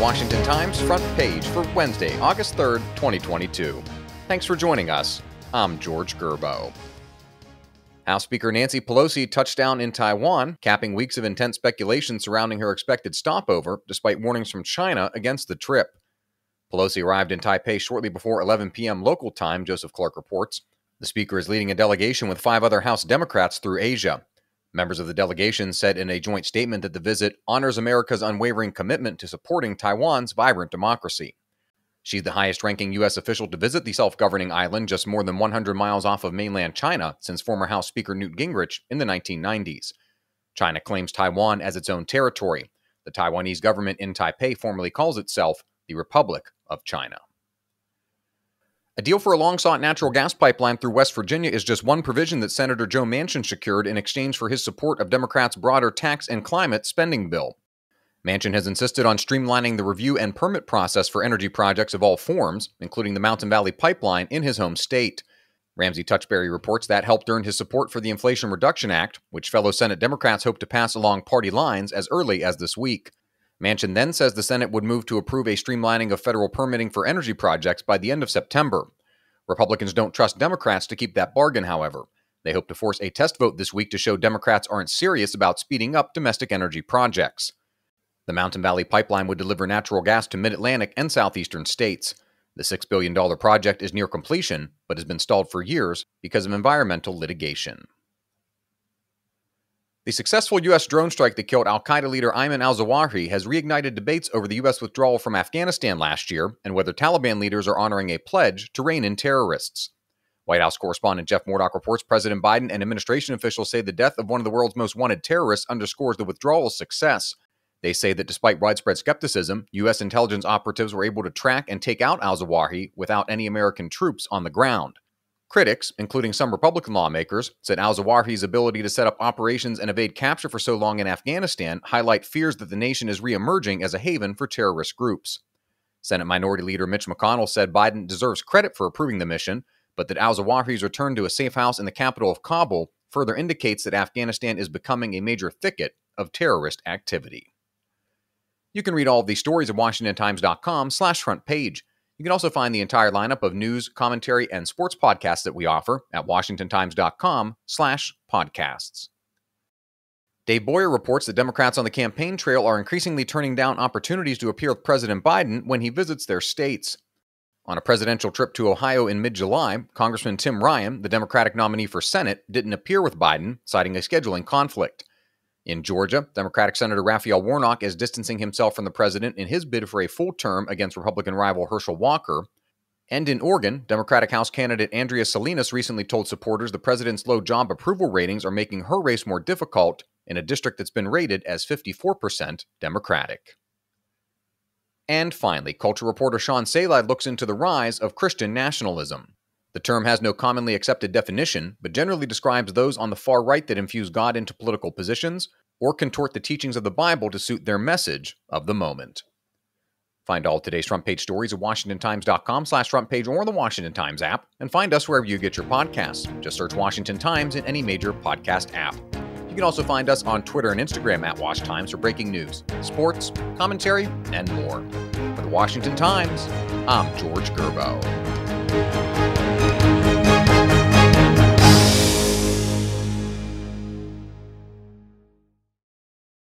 Washington Times Front Page for Wednesday, August 3rd, 2022. Thanks for joining us. I'm George Gerbo. House Speaker Nancy Pelosi touched down in Taiwan, capping weeks of intense speculation surrounding her expected stopover, despite warnings from China against the trip. Pelosi arrived in Taipei shortly before 11 p.m. local time, Joseph Clark reports. The speaker is leading a delegation with 5 other House Democrats through Asia. Members of the delegation said in a joint statement that the visit honors America's unwavering commitment to supporting Taiwan's vibrant democracy. She's the highest-ranking U.S. official to visit the self-governing island just more than 100 miles off of mainland China since former House Speaker Newt Gingrich in the 1990s. China claims Taiwan as its own territory. The Taiwanese government in Taipei formally calls itself the Republic of China. A deal for a long-sought natural gas pipeline through West Virginia is just one provision that Senator Joe Manchin secured in exchange for his support of Democrats' broader tax and climate spending bill. Manchin has insisted on streamlining the review and permit process for energy projects of all forms, including the Mountain Valley Pipeline in his home state. Ramsey Touchberry reports that helped earn his support for the Inflation Reduction Act, which fellow Senate Democrats hope to pass along party lines as early as this week. Manchin then says the Senate would move to approve a streamlining of federal permitting for energy projects by the end of September. Republicans don't trust Democrats to keep that bargain, however. They hope to force a test vote this week to show Democrats aren't serious about speeding up domestic energy projects. The Mountain Valley Pipeline would deliver natural gas to mid-Atlantic and southeastern states. The $6 billion project is near completion, but has been stalled for years because of environmental litigation. The successful U.S. drone strike that killed al-Qaeda leader Ayman al-Zawahiri has reignited debates over the U.S. withdrawal from Afghanistan last year and whether Taliban leaders are honoring a pledge to rein in terrorists. White House correspondent Jeff Murdoch reports President Biden and administration officials say the death of one of the world's most wanted terrorists underscores the withdrawal's success. They say that despite widespread skepticism, U.S. intelligence operatives were able to track and take out al-Zawahiri without any American troops on the ground. Critics, including some Republican lawmakers, said al-Zawahiri's ability to set up operations and evade capture for so long in Afghanistan highlight fears that the nation is re-emerging as a haven for terrorist groups. Senate Minority Leader Mitch McConnell said Biden deserves credit for approving the mission, but that al-Zawahiri's return to a safe house in the capital of Kabul further indicates that Afghanistan is becoming a major thicket of terrorist activity. You can read all of these stories at WashingtonTimes.com/front page. You can also find the entire lineup of news, commentary, and sports podcasts that we offer at WashingtonTimes.com/podcasts. Dave Boyer reports that Democrats on the campaign trail are increasingly turning down opportunities to appear with President Biden when he visits their states. On a presidential trip to Ohio in mid-July, Congressman Tim Ryan, the Democratic nominee for Senate, didn't appear with Biden, citing a scheduling conflict. In Georgia, Democratic Senator Raphael Warnock is distancing himself from the president in his bid for a full term against Republican rival Herschel Walker. And in Oregon, Democratic House candidate Andrea Salinas recently told supporters the president's low job approval ratings are making her race more difficult in a district that's been rated as 54% Democratic. And finally, culture reporter Sean Salide looks into the rise of Christian nationalism. The term has no commonly accepted definition, but generally describes those on the far right that infuse God into political positions or contort the teachings of the Bible to suit their message of the moment. Find all today's front page stories at WashingtonTimes.com/front page or the Washington Times app, and find us wherever you get your podcasts. Just search Washington Times in any major podcast app. You can also find us on Twitter and Instagram at Wash Times for breaking news, sports, commentary, and more. For the Washington Times, I'm George Gerbo.